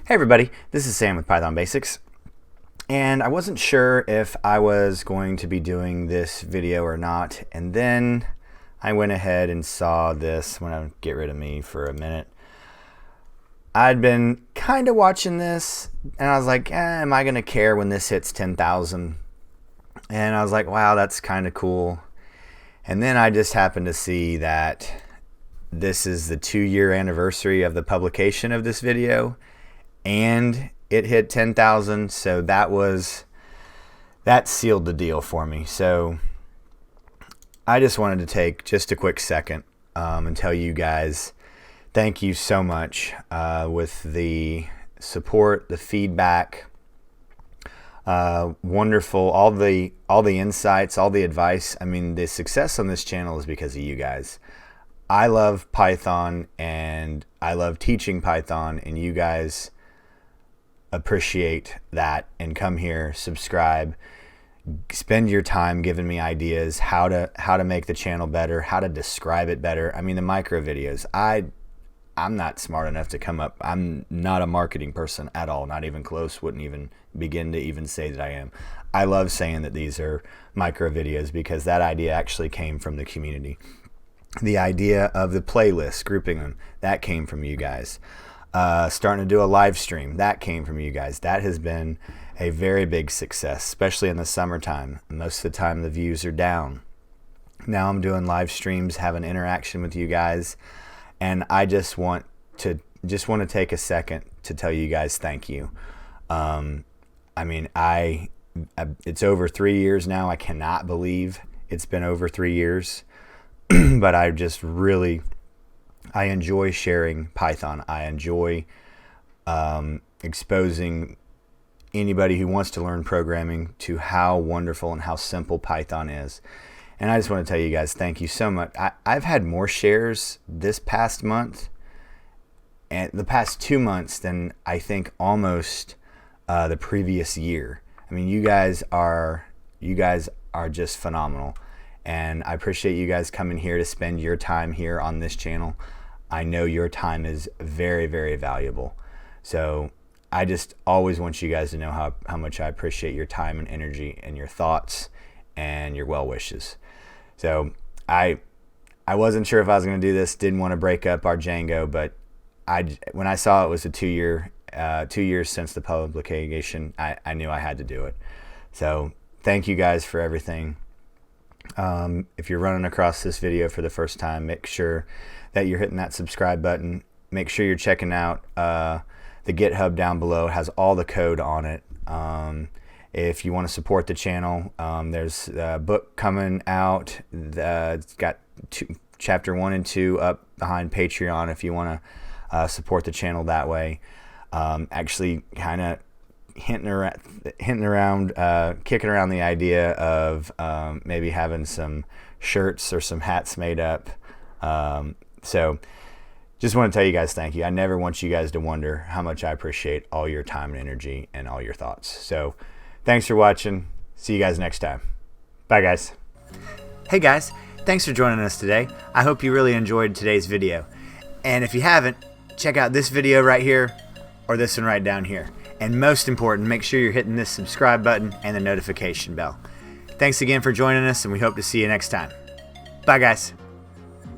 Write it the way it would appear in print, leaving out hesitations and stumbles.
Hey everybody, this is Sam with Python Basics, and I wasn't sure if I was going to be doing this video or not, and then I went ahead and saw this. I'm going to get rid of me for a minute. I'd been kind of watching this, and I was like, am I going to care when this hits 10,000? And I was like, wow, that's kind of cool. And then I just happened to see that this is the 2-year anniversary of the publication of this video, and it hit 10,000, so that sealed the deal for me. So I just wanted to take just a quick second and tell you guys thank you so much with the support, the feedback, wonderful, all the insights, all the advice. I mean, the success on this channel is because of you guys. I love Python and I love teaching Python, and you guys appreciate that and come here, subscribe, spend your time giving me ideas how to make the channel better, how to describe it better. I mean, the micro videos, I'm not smart enough to come up. I'm not a marketing person at all, not even close. Wouldn't even begin to even say that I am. I love saying that these are micro videos because that idea actually came from the community. The idea of the playlist, grouping them, that came from you guys. Starting to do a live stream, that came from you guys. That has been a very big success, especially in the summertime. Most of the time the views are down. Now I'm doing live streams, having interaction with you guys, and I just want to take a second to tell you guys thank you. I mean, it's over 3 years now. I cannot believe it's been over 3 years, but I enjoy sharing Python. I enjoy exposing anybody who wants to learn programming to how wonderful and how simple Python is. And I just want to tell you guys thank you so much. I've had more shares this past month and the past 2 months than I think almost the previous year. I mean, you guys are just phenomenal. And I appreciate you guys coming here to spend your time here on this channel. I know your time is very, very valuable. So I just always want you guys to know how much I appreciate your time and energy and your thoughts and your well wishes. So I wasn't sure if I was going to do this, didn't want to break up our Django, but when I saw it was a 2 years since the publication, I knew I had to do it. So thank you guys for everything. If you're running across this video for the first time, make sure that you're hitting that subscribe button. Make sure you're checking out the GitHub down below. It has all the code on it. If you want to support the channel, there's a book coming out. It's got chapter 1 and 2 up behind Patreon if you want to support the channel that way. Actually kind of kicking around the idea of maybe having some shirts or some hats made up. So just want to tell you guys thank you. I never want you guys to wonder how much I appreciate all your time and energy and all your thoughts. So thanks for watching. See you guys next time. Bye guys. Hey guys, thanks for joining us today. I hope you really enjoyed today's video. And if you haven't, check out this video right here or this one right down here. And most important, make sure you're hitting this subscribe button and the notification bell. Thanks again for joining us, and we hope to see you next time. Bye guys.